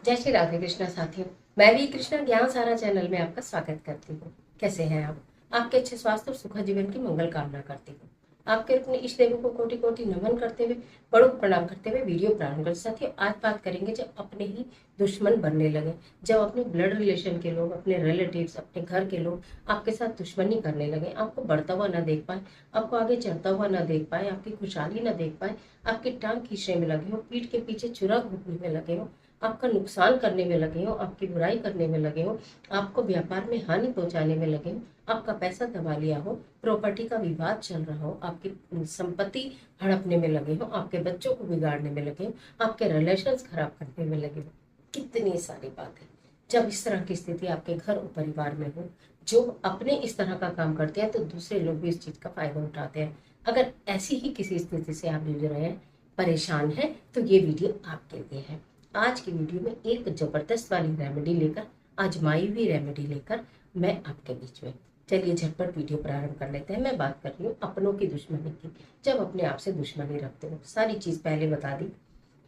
जय श्री राधे कृष्णा साथियों। मैं भी कृष्णा ज्ञान सारा चैनल में आपका स्वागत करती हूँ। कैसे हैं आप? आपके अच्छे स्वास्थ्य और सुखद जीवन की मंगल कामना करती हूँ। आपके अपने इष्ट देवों को कोटि कोटि नमन करते हुए, बड़ों को प्रणाम करते हुए वीडियो प्रारंभ कर। साथियों, आज बात करेंगे जब अपने ही दुश्मन बनने लगे, जब अपने ब्लड रिलेशन के लोग, अपने रिलेटिव्स, अपने घर के लोग आपके साथ दुश्मनी करने लगे, आपको बढ़ता हुआ ना देख पाए, आपको आगे चढ़ता हुआ ना देख पाए, आपकी खुशहाली ना देख पाए, आपकी टांग खींचने में लगे हो, पीठ के पीछे छुरा घोंपने में लगे हो, आपका नुकसान करने में लगे हो, आपकी बुराई करने में लगे हो, आपको व्यापार में हानि पहुंचाने में लगे हो, आपका पैसा दबा लिया हो, प्रॉपर्टी का विवाद चल रहा हो, आपकी संपत्ति हड़पने में लगे हो, आपके बच्चों को बिगाड़ने में लगे हो, आपके रिलेशंस खराब करने में लगे हो। कितनी सारी बातें। जब इस तरह की स्थिति आपके घर और परिवार में हो, जो अपने इस तरह का काम करते हैं, तो दूसरे लोग भी इस चीज का फायदा उठाते हैं। अगर ऐसी ही किसी स्थिति से आप जूझ रहे हैं, परेशान हैं, तो ये वीडियो आपके लिए है। आज की वीडियो में एक जबरदस्त वाली रेमेडी लेकर, आजमाई हुई रेमेडी लेकर मैं आपके बीच में। चलिए झटपट वीडियो प्रारंभ कर लेते हैं। मैं बात कर रही हूँ अपनों की दुश्मनी की। जब अपने आप से दुश्मनी रखते हो, सारी चीज पहले बता दी।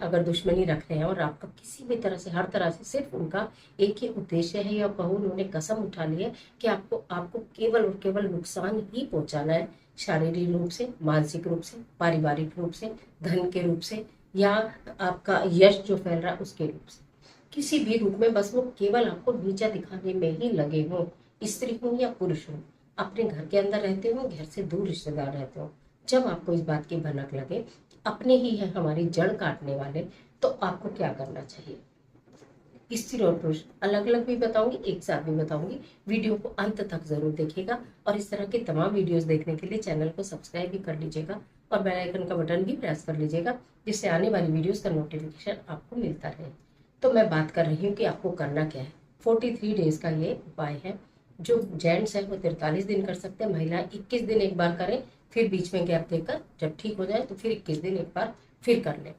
अगर दुश्मनी रख रहे हैं और आपका किसी भी तरह से, हर तरह से, सिर्फ उनका एक ही उद्देश्य है, या कहूँ उन्होंने कसम उठा ली है कि आपको आपको केवल और केवल नुकसान ही पहुंचाना है, शारीरिक रूप से, मानसिक रूप से, पारिवारिक रूप से, धन के रूप से, या आपका यश जो फैल रहा है उसके रूप से, किसी भी रूप में, बस वो केवल आपको नीचा दिखाने में ही लगे हो। स्त्री हो या पुरुष हो, अपने घर के अंदर रहते हो, घर से दूर रिश्तेदार रहते हो, जब आपको इस बात की भनक लगे अपने ही है हमारी जड़ काटने वाले, तो आपको क्या करना चाहिए? स्त्री और पुरुष अलग अलग भी बताऊंगी, एक साथ भी बताऊंगी। वीडियो को अंत तक जरूर देखिएगा और इस तरह के तमाम वीडियोस देखने के लिए चैनल को सब्सक्राइब भी कर लीजिएगा और बेल आइकन का बटन भी प्रेस कर लीजिएगा, जिससे आने वाली वीडियोस का नोटिफिकेशन आपको मिलता रहे। तो मैं बात कर रही हूँ कि आपको करना क्या है। 43 डेज का ये उपाय है। जो जेंट्स है वो 43 दिन कर सकते हैं, महिलाएं 21 दिन एक बार करें, फिर बीच में गैप देकर जब ठीक हो जाए तो फिर 21 दिन एक बार फिर कर लें।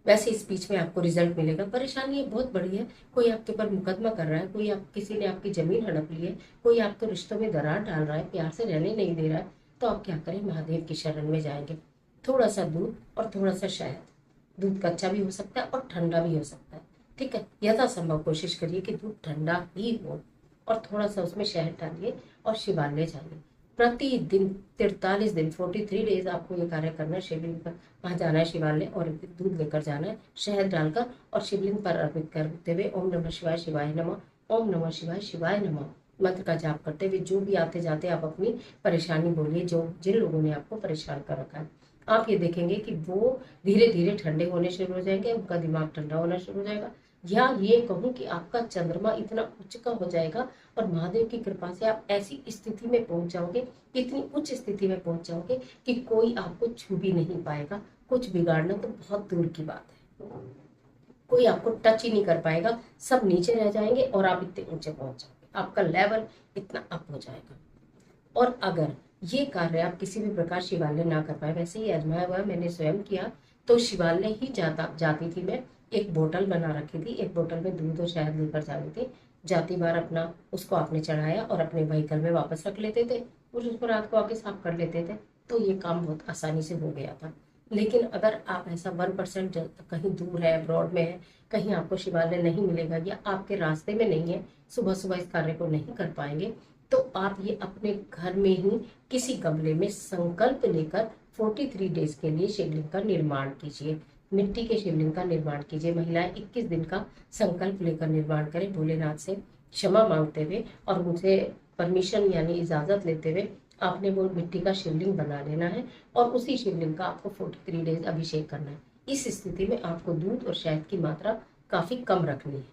वैसे इस बीच में आपको रिजल्ट मिलेगा। परेशानी ये बहुत बड़ी है, कोई आपके ऊपर मुकदमा कर रहा है, कोई आप किसी ने आपकी जमीन हड़प ली है, कोई आपके रिश्तों में दरार डाल रहा है, प्यार से रहने नहीं दे रहा है, तो आप क्या करें? महादेव की शरण में जाएंगे। थोड़ा सा दूध और थोड़ा सा शहद। दूध कच्चा भी हो सकता है और ठंडा भी हो सकता है, ठीक है। यथासंभव कोशिश करिए कि दूध ठंडा ही हो और थोड़ा सा उसमें शहद डालिए और शिवालय जाइए। प्रतिदिन 43 दिन, 43 डेज आपको ये कार्य करना है। शिवलिंग पर वहां जाना है, शिवालय, और दूध लेकर जाना है, शहद डालकर, और शिवलिंग पर अर्पित करते हुए ओम नमः शिवाय शिवाय नमः, ओम नमः शिवाय शिवाय नमः मंत्र का जाप करते हुए जो भी आते जाते आप अपनी परेशानी बोलिए, जो जिन लोगों ने आपको परेशान कर रखा है। आप ये देखेंगे कि वो धीरे धीरे ठंडे होने शुरू हो जाएंगे, उनका दिमाग ठंडा होना शुरू हो जाएगा, या ये कहूँ कि आपका चंद्रमा इतना उच्च का हो जाएगा और महादेव की कृपा से आप ऐसी स्थिति में पहुंच जाओगे, इतनी उच्च स्थिति में पहुंच जाओगे कि कोई आपको छू भी नहीं पाएगा। कुछ बिगाड़ना तो बहुत दूर की बात है, कोई आपको टच ही नहीं कर पाएगा। सब नीचे रह जाएंगे और आप इतने ऊंचे पहुंच जाओगे, आपका लेवल इतना अप हो जाएगा। और अगर ये कार्य आप किसी भी प्रकार शिवालय ना कर पाए, वैसे ही आजमाया हुआ मैंने स्वयं किया, तो शिवालय ही जाती थी मैं। एक बोतल बना रखी थी, एक बोतल में दूध और शहद लेकर जाती थी। जाती बार अपना उसको आपने चढ़ाया और अपने व्हीकल में वापस रख लेते थे, कुछ उसको रात को आके साफ कर लेते थे, तो ये काम बहुत आसानी से हो गया था। लेकिन अगर आप ऐसा 1% कहीं दूर है, अब्रॉड में है, कहीं आपको शिवालय नहीं मिलेगा या आपके रास्ते में नहीं है, सुबह सुबह इस कार्य को नहीं कर पाएंगे, तो आप ये अपने घर में ही किसी गमले में संकल्प लेकर 43 डेज के लिए शिवलिंग का निर्माण कीजिए। मिट्टी के शिवलिंग का निर्माण कीजिए। महिलाएं 21 दिन का संकल्प लेकर निर्माण करें, भोलेनाथ से क्षमा मांगते हुए और उनसे परमिशन यानी इजाजत लेते हुए आपने वो मिट्टी का शिवलिंग बना लेना है और उसी शिवलिंग का आपको 43 डेज अभिषेक करना है। इस स्थिति में आपको दूध और शहद की मात्रा काफी कम रखनी है,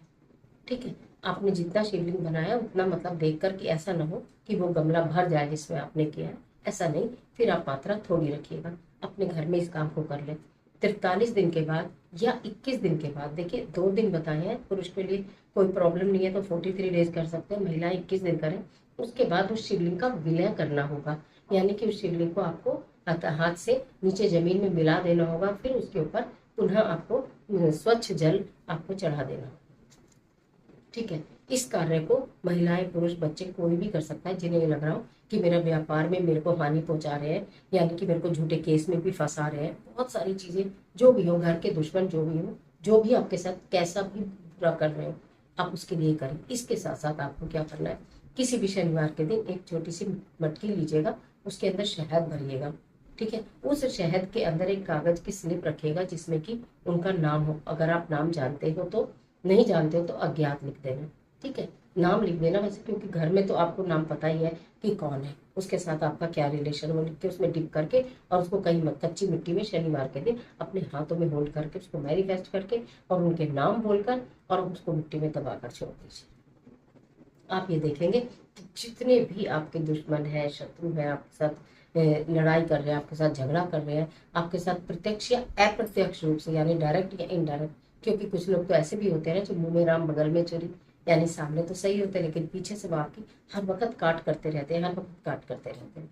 ठीक है। आपने जितना शिवलिंग बनाया उतना, मतलब देख कर कि ऐसा ना हो कि वो गमला भर जाए जिसमें आपने किया है, ऐसा नहीं। फिर आप मात्रा थोड़ी रखिएगा, अपने घर में इस काम को कर ले। 43 दिन के बाद या 21 दिन के बाद, देखिए 2 दिन बताए हैं, पुरुष के लिए कोई प्रॉब्लम नहीं है तो 43 डेज कर सकते हैं, महिलाएं 21 दिन करें। उसके बाद उस शिवलिंग का विलय करना होगा, यानी कि उस शिवलिंग को आपको हाथ से नीचे जमीन में मिला देना होगा, फिर उसके ऊपर पुनः आपको स्वच्छ जल आपको चढ़ा देना होगा, ठीक है। इस कार्य को महिलाएं, पुरुष, बच्चे कोई भी कर सकता है जिन्हें लग रहा हो कि मेरा व्यापार में मेरे को हानि पहुंचा रहे हैं, यानी कि मेरे को झूठे केस में भी फंसा रहे हैं, बहुत सारी चीजें, जो भी हो, घर के दुश्मन जो भी हो, जो भी आपके साथ कैसा भी पूरा कर रहे हो आप उसके लिए करें। इसके साथ साथ आपको क्या करना है, किसी भी शनिवार के दिन एक छोटी सी मटकी लीजिएगा, उसके अंदर शहद भरिएगा, ठीक है। उस शहद के अंदर एक कागज की स्लिप रखिएगा जिसमें कि उनका नाम हो। अगर आप नाम जानते हो तो, नहीं जानते हो तो अज्ञात लिख देना, ठीक है। नाम लिख देना वैसे, क्योंकि घर में तो आपको नाम पता ही है कि कौन है, उसके साथ आपका क्या रिलेशन, वो लिख के उसमें डिप करके और उसको कहीं कच्ची मिट्टी में शनिवार के दिन अपने हाथों में होल्ड करके उसको मैनिफेस्ट करके और उनके नाम बोलकर और उसको मिट्टी में दबा कर छोड़ दीजिए। आप ये देखेंगे कि जितने भी आपके दुश्मन हैं, शत्रु हैं, आपके साथ लड़ाई कर रहे हैं, आपके साथ झगड़ा कर रहे हैं, आपके साथ प्रत्यक्ष या अप्रत्यक्ष रूप से, यानी डायरेक्ट या इनडायरेक्ट, क्योंकि कुछ लोग तो ऐसे भी होते हैं ना जो मुंह में राम बगल में चोरी, यानी सामने तो सही होते हैं लेकिन पीछे से वो आपकी हर वक्त काट करते रहते हैं, हर वक्त काट करते रहते हैं।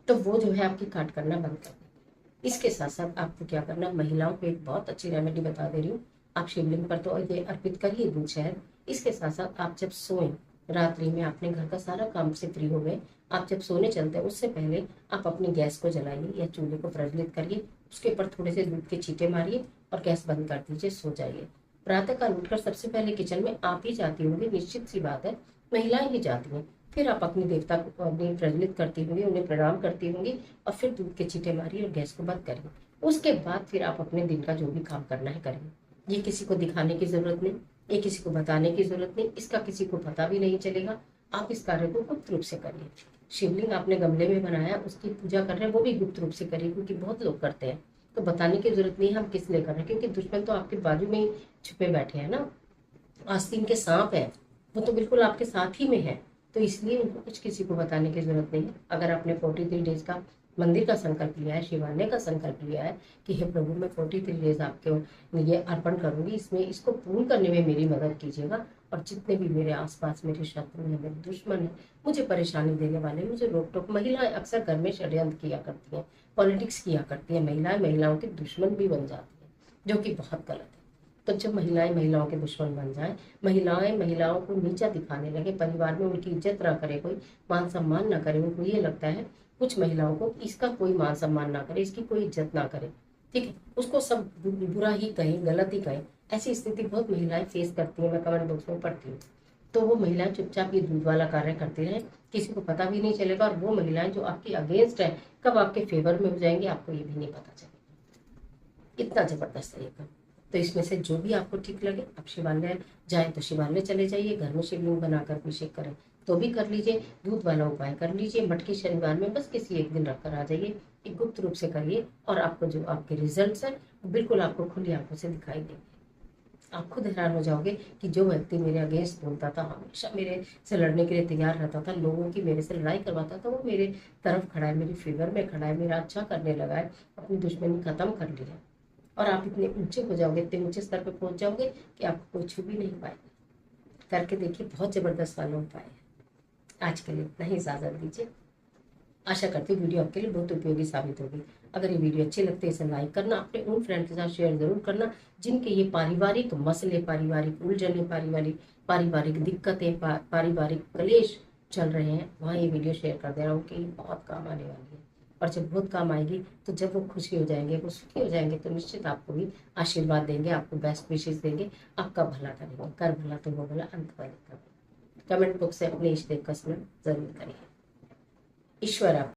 तो वो जो है आपकी काट करना बंद कर दें। इसके साथ साथ आपको क्या करना, महिलाओं को एक बहुत अच्छी रेमेडी बता दे रही हूँ। आप शिवलिंग पर तो ये अर्पित करिए दूध शहद। इसके साथ साथ आप जब सोएं, रात्रि में आपने घर का सारा काम से फ्री हो गए, आप जब सोने चलते हैं उससे पहले आप अपनी गैस को जलाइए या चूल्हे को प्रज्वलित करिए, उसके ऊपर थोड़े से दूध के छींटे मारिए और गैस बंद कर दीजिए, सो जाइए। प्रातःकाल उठकर सबसे पहले किचन में आप ही जाती होंगी, निश्चित सी बात है, महिलाएं ही जाती हैं। फिर आप अपनी देवता को अपनी प्रज्वलित करती होंगी, उन्हें प्रणाम करती होंगी और फिर दूध के छींटे मारिए और गैस को बंद करिए। उसके बाद फिर आप अपने दिन का जो भी काम करना है करिए। ये किसी को दिखाने की जरूरत नहीं, ये किसी को बताने की जरूरत नहीं, इसका किसी को पता भी नहीं चलेगा। आप इस कार्य को गुप्त रूप से करिए। शिवलिंग आपने गमले में बनाया, उसकी पूजा कर रहे हैं, वो भी गुप्त रूप से करिए, क्योंकि बहुत लोग करते हैं। तो बताने की जरूरत नहीं हम किस लिए कर रहे हैं, क्योंकि दुश्मन तो आपके बाजू में ही छुपे बैठे हैं ना, आस्तीन के सांप है, वो तो बिल्कुल आपके साथ ही में है। तो इसलिए उनको कुछ किसी को बताने की जरूरत नहीं है। अगर आपने 43 डेज का मंदिर का संकल्प लिया है, शिवालय का संकल्प लिया है कि हे प्रभु मैं 43 डेज आपके लिए अर्पण करूंगी, इसमें इसको पूर्ण करने में मेरी मदद कीजिएगा, और जितने भी मेरे आसपास मेरे शत्रु हैं, मेरे दुश्मन हैं, मुझे परेशानी देने वाले, मुझे रोक टोक, महिलाएं अक्सर घर में षड्यंत्र किया करती हैं, पॉलिटिक्स किया करती हैं, महिलाएं महिलाओं के दुश्मन भी बन जाती हैं, जो कि बहुत गलत है। तो जब महिलाएं महिलाओं के दुश्मन बन जाए, महिलाएं महिलाओं को नीचा दिखाने लगे, परिवार में उनकी इज्जत ना करे, कोई मान सम्मान ना करे, उनको ये लगता है कुछ महिलाओं को इसका कोई मान सम्मान ना करे, इसकी कोई इज्जत ना करे, ठीक है, उसको सब बुरा ही कहें, गलत ही कहें, ऐसी स्थिति बहुत महिलाएं फेस करती हैं, मैं कमेंट बॉक्स में पढ़ती हूँ। तो वो महिलाएं चुपचाप ये दूध वाला कार्य करती रहें, किसी को पता भी नहीं चलेगा, और वो महिलाएं जो आपकी अगेंस्ट है कब आपके फेवर में हो जाएंगी आपको ये भी नहीं पता चलेगा। इतना जबरदस्त है ये काम। तो इसमें से जो भी आपको ठीक लगे, आप शिवालय जाए तो शिवालय चले जाइए, घर में शिवलिंग बनाकर अभिषेक करें तो भी कर लीजिए, दूध वाला उपाय कर लीजिए, मटकी शनिवार में बस किसी एक दिन रखकर आ जाइए, एक गुप्त रूप से करिए, और आपको जो आपके रिजल्ट्स हैं बिल्कुल आपको खुली आंखों से दिखाई देंगे। आप खुद हैरान हो जाओगे कि जो व्यक्ति मेरे अगेंस्ट बोलता था, हमेशा मेरे से लड़ने के लिए तैयार रहता था, लोगों की मेरे से लड़ाई करवाता था, वो मेरे तरफ खड़ा है, मेरी फेवर में खड़ा है, मेरा अच्छा करने लगा है, अपनी दुश्मनी खत्म कर ली है। और आप इतने ऊंचे हो जाओगे, इतने ऊंचे स्तर पर पहुंच जाओगे कि आपको कोई छू भी नहीं पाएगा। करके देखिए, बहुत जबरदस्त वाला उपाय है। आज के लिए इतना ही, इजाजत दीजिए। आशा करती हूँ वीडियो आपके लिए बहुत उपयोगी साबित होगी। अगर ये वीडियो अच्छी लगती है इसे लाइक करना, अपने उन फ्रेंड के साथ शेयर जरूर करना जिनके ये पारिवारिक मसले, पारिवारिक उलझने, पारिवारिक दिक्कतें, पारिवारिक क्लेश चल रहे हैं, वहाँ ये वीडियो शेयर कर देना, उनके लिए बहुत काम आने वाली है। और जब बहुत काम आएगी तो जब वो खुशी हो जाएंगे, वो सुखी हो जाएंगे, तो निश्चित आपको भी आशीर्वाद देंगे, आपको बेस्ट विशेष देंगे, आपका भला करेंगे। कर भला तो वो भला, अंत वाले का भला। कमेंट बॉक्स से अपने इष्ट देव का स्मरण जरूर करिए। ईश्वर आप